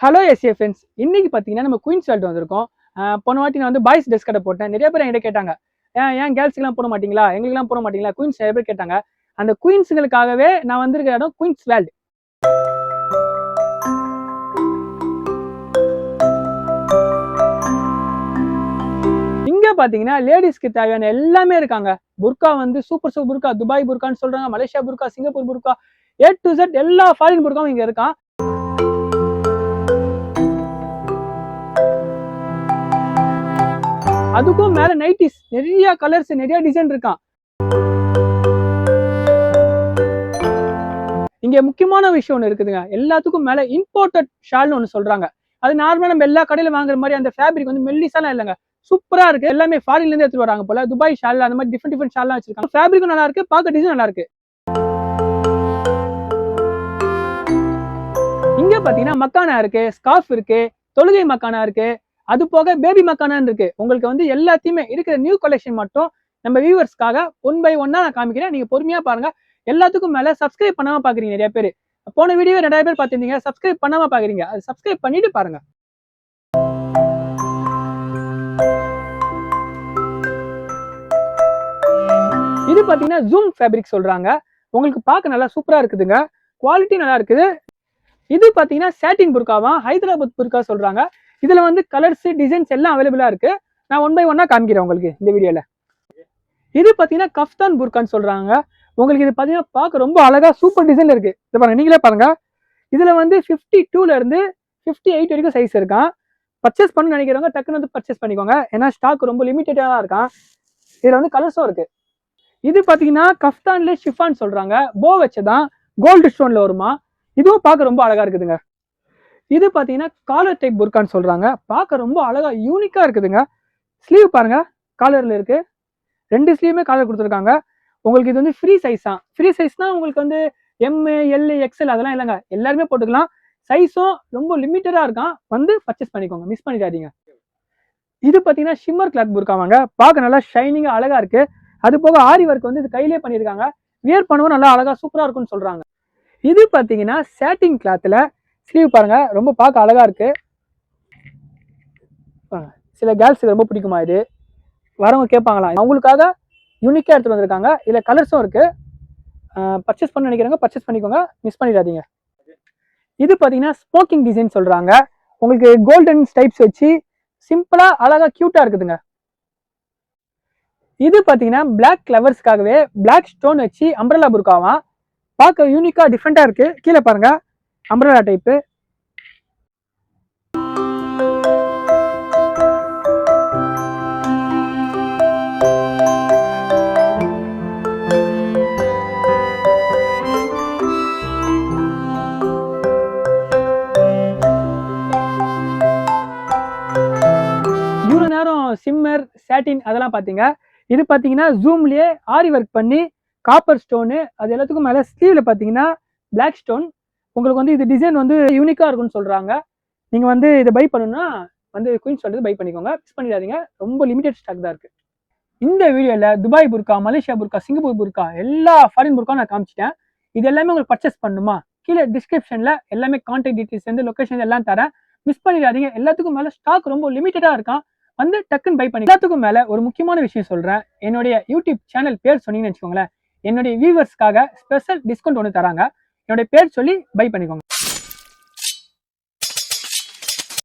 Hello S A friends, இன்னைக்கு பார்த்தீங்கன்னா நம்ம குயின்ஸ் வேர்ல்டு வந்திருக்கோம். போன வாட்டி நான் வந்து பாய்ஸ் ட்ரெஸ் கடை போட்டேன். நிறைய பேர் என்கிட்ட கேட்டாங்க, ஏன் கேர்ள்ஸுக்குலாம் போட மாட்டீங்களா, எங்களுக்குலாம் போட மாட்டீங்களா, குயின்ஸ் நிறைய பேர் கேட்டாங்க. அந்த குயின்ஸுங்களுக்காகவே நான் வந்திருக்க இடம் குயின்ஸ் வேர்ல்டு. இங்க பாத்தீங்கன்னா லேடிஸ்க்கு தேவையான எல்லாமே இருக்காங்க. புர்கா வந்து சூப்பர் புர்கா, துபாய் புர்கான்னு சொல்றாங்க, Malaysia burqa, Singapore burqa, A to Z எல்லா ஃபாரின் புர்காவும் இங்க இருக்கான். அதுக்கும் மேல நைட்டிஸ் நிறைய கலர்ஸ் நிறைய டிசைன் இருக்கான். இங்க முக்கியமான விஷயம் ஒண்ணு இருக்குதுங்க. எல்லாத்துக்கும் மேல இம்போர்ட்டட் ஷால்னு ஒண்ணு சொல்றாங்க. அது நார்மலா நம்ம எல்லா கடையில வாங்குற மாதிரி அந்த ஃபேப்ரிக் வந்து மெல்லிசாலாம் இல்லைங்க, சூப்பரா இருக்கு. எல்லாமே ஃபாரின்ல இருந்து எடுத்துட்டு வராங்க போல. துபாய் ஷால் அந்த மாதிரி டிஃபரெண்ட் ஷால்லாம் வச்சிருக்காங்க. ஃபேப்ரிக்கும் நல்லா இருக்கு, பார்க்க டிசைன் நல்லா இருக்கு. இங்க பாத்தீங்கன்னா மக்கானா இருக்கு, ஸ்கார்ஃப் இருக்கு, தொழுகை மக்கானா இருக்கு, அது போக பேபி மக்கானான்னு இருக்கு. உங்களுக்கு வந்து எல்லாத்தையுமே இருக்கிற நியூ கலெக்ஷன் மட்டும் நம்ம வியூவர்ஸ்க்காக ஒன் பை ஒன்னா நான் காமிக்கிறேன். நீங்க பொறுமையா பாருங்க. எல்லாத்துக்கும் மேல சப்ஸ்கிரைப் பண்ணாம பாக்குறீங்க நிறைய பேர். போன வீடியோ நிறைய பேர் பார்த்திருந்தீங்க, சப்ஸ்கிரைப் பண்ணாம பாக்குறீங்க. அது சப்ஸ்கிரைப் பண்ணிட்டு பாருங்க. இது பாத்தீங்கன்னா ஜூம் ஃபேப்ரிக் சொல்றாங்க. உங்களுக்கு பார்க்க நல்லா சூப்பரா இருக்குதுங்க, குவாலிட்டி நல்லா இருக்குது. இது பாத்தீங்கன்னா சாட்டின் புர்காவா, ஹைதராபாத் புர்கா சொல்றாங்க. இதுல வந்து கலர்ஸ் டிசைன்ஸ் எல்லாம் அவைலபிளா இருக்கு. நான் ஒன் பை ஒன்னா காமிக்கிறேன் உங்களுக்கு இந்த வீடியோல. இது பாத்தீங்கன்னா கஃப்தான் புர்கான்னு சொல்றாங்க. உங்களுக்கு இது பாத்தீங்கன்னா பார்க்க ரொம்ப அழகா சூப்பர் டிசைன் இருக்கு. இது பாருங்க, நீங்களே பாருங்க. இதுல வந்து 52ல இருந்து 58 வரைக்கும் சைஸ் இருக்கான். பர்ச்சேஸ் பண்ணு நினைக்கிறவங்க டக்குன்னு வந்து பர்ச்சேஸ் பண்ணிக்கோங்க, ஏன்னா ஸ்டாக் ரொம்ப லிமிட்டடா தான் இருக்கான். இதுல வந்து கலர்ஸும் இருக்கு. இது பாத்தீங்கன்னா கஃப்தான்ல ஷிஃபான் சொல்றாங்க, போ வச்சதான் கோல்டு ஸ்டோன்ல வருமா. இதுவும் பார்க்க ரொம்ப அழகா இருக்குதுங்க. இது பாத்தீங்கன்னா காலர் டைப் புர்கான்னு சொல்றாங்க. பார்க்க ரொம்ப அழகா யூனிக்கா இருக்குதுங்க. ஸ்லீவ் பாருங்க, காலர்ல இருக்கு. ரெண்டு ஸ்லீவுமே காலர் கொடுத்துருக்காங்க. உங்களுக்கு இது வந்து ஃப்ரீ சைஸ் தான். ஃப்ரீ சைஸ்னா உங்களுக்கு வந்து எம், எல், எக்ஸ்எல் அதெல்லாம் இல்லைங்க, எல்லாருமே போட்டுக்கலாம். சைஸும் ரொம்ப லிமிட்டடா இருக்கான். வந்து பர்ச்சேஸ் பண்ணிக்கோங்க, மிஸ் பண்ணிடாதீங்க. இது பாத்தீங்கன்னா ஷிம்மர் கிளாத் புர்காவாங்க. பார்க்க நல்லா ஷைனிங்கா அழகா இருக்கு. அது போக ஆரி ஒர்க் வந்து இது கையிலே பண்ணியிருக்காங்க. வியர் பண்ணவும் நல்லா அழகா சூப்பரா இருக்கும்னு சொல்றாங்க. இது பாத்தீங்கன்னா சாட்டின் கிளாத்ல ஸ்லீவ் பாருங்க, ரொம்ப பார்க்க அழகா இருக்கு. சில கேர்ள்ஸுக்கு ரொம்ப பிடிக்குமா இது, வரவங்க கேட்பாங்களா, அவங்களுக்காக யூனிக்கா எடுத்துட்டு வந்திருக்காங்க. இதுல கலர்ஸும் இருக்கு. பர்ச்சேஸ் பண்ண நினைக்கிறவங்க பர்ச்சேஸ் பண்ணிக்கோங்க, மிஸ் பண்ணிடாதீங்க. இது பாத்தீங்கன்னா ஸ்மோக்கிங் டிசைன் சொல்றாங்க. உங்களுக்கு கோல்டன் ஸ்டைப்ஸ் வச்சு சிம்பிளா அழகா கியூட்டா இருக்குதுங்க. இது பாத்தீங்கன்னா பிளாக் லவர்ஸ்க்காகவே பிளாக் ஸ்டோன் வச்சு அம்ப்ரெல்லா புர்காவா. பார்க்க யூனிக்கா டிஃப்ரெண்டா இருக்கு. கீழே பாருங்க, அம்ப்ரெல்லா டைப்பு. இவ்வளவு நேரம் சிம்மர் சாட்டின் அதெல்லாம் பாத்தீங்க. இது பாத்தீங்கன்னா ஜூம்லயே ஆரி ஒர்க் பண்ணி காப்பர் ஸ்டோனு, அது எல்லாத்துக்கும் மேல ஸ்லீவ்ல பாத்தீங்கன்னா பிளாக் ஸ்டோன். உங்களுக்கு வந்து இது டிசைன் வந்து யூனிக்கா இருக்கும்னு சொல்றாங்க. நீங்க வந்து இதை பை பண்ணணும்னா வந்து குயின்ஸ் வேர்ல்டு பை பண்ணிக்கோங்க, மிஸ் பண்ணிடாதீங்க. ரொம்ப லிமிடெட் ஸ்டாக் தான் இருக்கு. இந்த வீடியோல Dubai burqa, Malaysia burqa, Singapore burqa, எல்லா ஃபாரின் புர்கா நான் காமிச்சிட்டேன். இது எல்லாமே உங்களுக்கு பர்ச்சேஸ் பண்ணணுமா, கீழே டிஸ்கிரிப்ஷன்ல எல்லாமே கான்டாக்ட் டீடைல்ஸ் வந்து லொகேஷன் எல்லாம் தரேன், மிஸ் பண்ணிடாதீங்க. எல்லாத்துக்கும் மேல ஸ்டாக் ரொம்ப லிமிட்டடா இருக்கான், வந்து டக்குன்னு பை பண்ணி. எல்லாத்துக்கும் மேல ஒரு முக்கியமான விஷயம் சொல்றேன். என்னுடைய யூடியூப் சேனல் பேர் சொன்னீங்கன்னு வச்சுக்கோங்களேன், என்னுடைய வியூவர்ஸ்க்காக ஸ்பெஷல் டிஸ்கவுண்ட் ஒன்று தராங்க. என்னுடைய பேர் சொல்லி பை பண்ணிக்கோங்க.